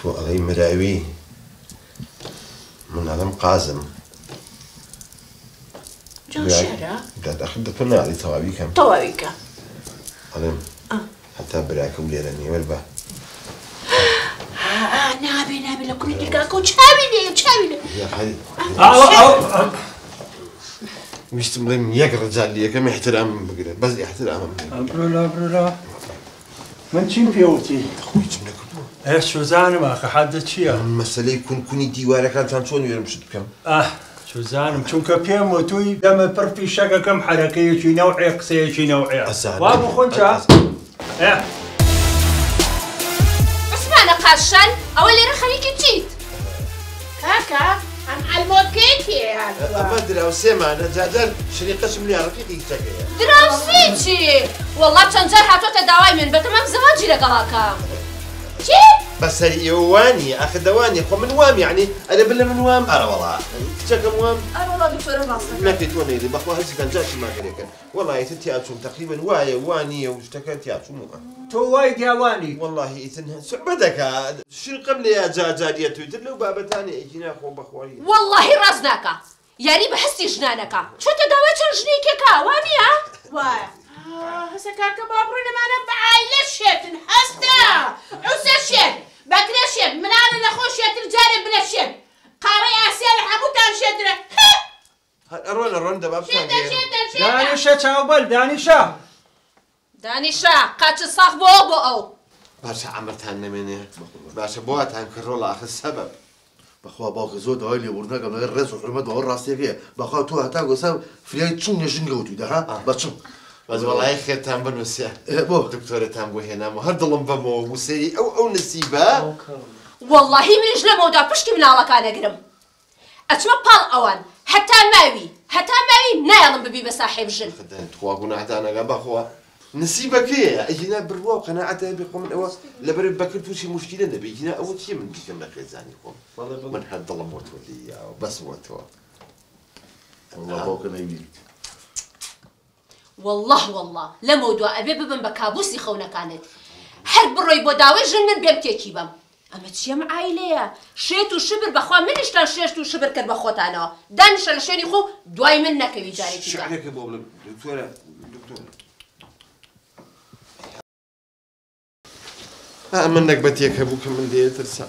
تو ئەڵەی مراوی من ئەڵەم قازم داخل دەتۆ ناڵی تەواویکەم تەواویکە ئەڵێم هەتا براکەم لێرە نێوەر بە نابێ نابێ لە کوڕی دیرگاکە و چاوی لێ چاوی لێ ویستم بڵێم یەک ڕجال یەکەم احترامم بگرێت بەس احترامم برۆلا من چیم پێوتی خۆی چم نەکردووە چۆزانم ئاخە حەدە چییە؟ مەسەلەی کونکونی دیوارەکانتان چۆن وێرم شت بکەم؟ چۆزانم چونکە پێم وتووی دەمە پڕپی شەکەکەم حەرەکەیەکی نەوعێ قسەیەکی نەوعێ وا بخۆن چا؟ عوسمانە قاشان ئەوە لێرە خەریکی چیت؟ کاکە ئەم ئەلمۆکێکی ئەمە دراوسێمانە جادار شریقەشم لێ ڕەفیقی کچەکەیە دراوسێ چی؟ وەڵڵا چەند جار هاتۆتە داوای من بەتەمام زەواجی لەگەڵاکە چی؟ بەسەر ئێوانی ئاخە دەوانی خۆ من وام یعنی ئەرە بلە من وام ئەرە وەڵا کچەکەم وام ئەرەوەڵا دکتۆرە ڕاستە نەکەیت تۆ نەیدی بەخوا هەرچیکان جاشی ماگەرێکن وەڵایەتە تیاچوم تەقریبن وایە وانیە و شتەکە تیاچوومە تۆ وای دیاوانی والله ئیتن سوعبە دەکات شرقم لێ جاجاریەتوی تر لەو بابەتانە ئەیکی ناخۆ بەخوای واللهی ڕاست ناکە یاری بە هەستی ژنانەکە چۆتە داوای چەند ژنێکێکە وانیە؟ وایە هەسە کاکە باپڕی لەمانە بەعایلە شێتن هەستا عوسە شێت بەکرە شێت منانە لەخۆ شێتر جارێ بلە شێت قاڕەی ئاسیا لە هەمووتان شێترە ئەڕۆن ئەڕۆن دەبابشان دانیشە چاوبەل دانیشە دانیشە قاچە ساخ بۆ بۆ ئەو باشە ئەمرتان نەمێنێ باشە بۆتان کردڕۆڵ ئاخر سەبەب بەخوا باوکە زۆر داوای لێبوردنەکەم لەگەڵ ڕێز و حرمەت بەوە ڕاستیەکەیە بەخوا تۆ هەتا گۆسا فریای چوون نێژن گەوتوویدا ها بەچم بەس وەڵای خێرتان بنووسە بۆ دکتۆرەتان بۆ هێنامەوە هەر دڵم بەمەوە بوو سەیری ئەو نسیبە واللهی منیش لەمەوەدا پشتی مناڵەکانەگرم ئەچمە پاڵ ئەوان هەتا ماوی نایەڵم ببی بە ساحێب ژن تخوا گوناهتانەگە بەخوا نسیبەکەیە ئەینا بڕوا و قەناعەتە بێ خۆ من ئەوە لەبەر بەکرد تووشی موشکیلە نەبێ ئینا ئەوە چییە من بیکەم لە خێزانی خۆم من هەر دڵم بۆ تۆ لێیاوە بەس بۆ تۆ والله باوکە نەیبینیت والله لەمە دووە ئەبێ ببم بە کابوسی خەونەکانت هەر بڕۆی بۆ داوای ژن من بێم تێکی بەم ئەمە چیەم ئایلەیە شێت و شبر بەخوا منیشتان شێشت و شبر کرد بە خۆتانەوە دانیشە لە شوێنی خۆ دوای من نەکەوی جارێکی شعرێکە بۆ بڵێم دکتۆرە من نەکبەتێک هەبوو کە من لێترسا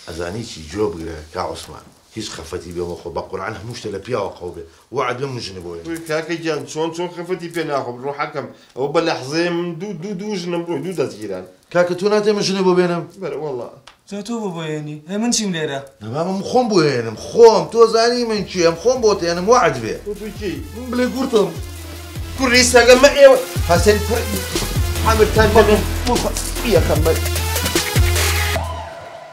ئەزانی چی جۆ بگرە کا عوسمان هیچ خەفەتی بێمە خۆ بە قورعان هەموو شتە لە پیاوە قەو بێ وعد بێ مژنە بۆیە کاکە گیان چۆن خەفەتی پێ ناخۆم ڕۆحەکەم ئەوە بە لەحزەیە من دوو ژنم ڕۆی دوو دەستگیران کاکە تۆ ناتێ مژنە بۆ بێنم بەرە وەڵڵا تۆ بۆ بۆێنی من چیم لێرە من خۆم بۆ هێنم خۆم تۆ زانی من چیم خۆم بۆ تێنم وعد بێ من بڵێ گورتم کوڕی سەگە مە ئێوە حەسەن پڕ حەمرتان بێنم یەکەم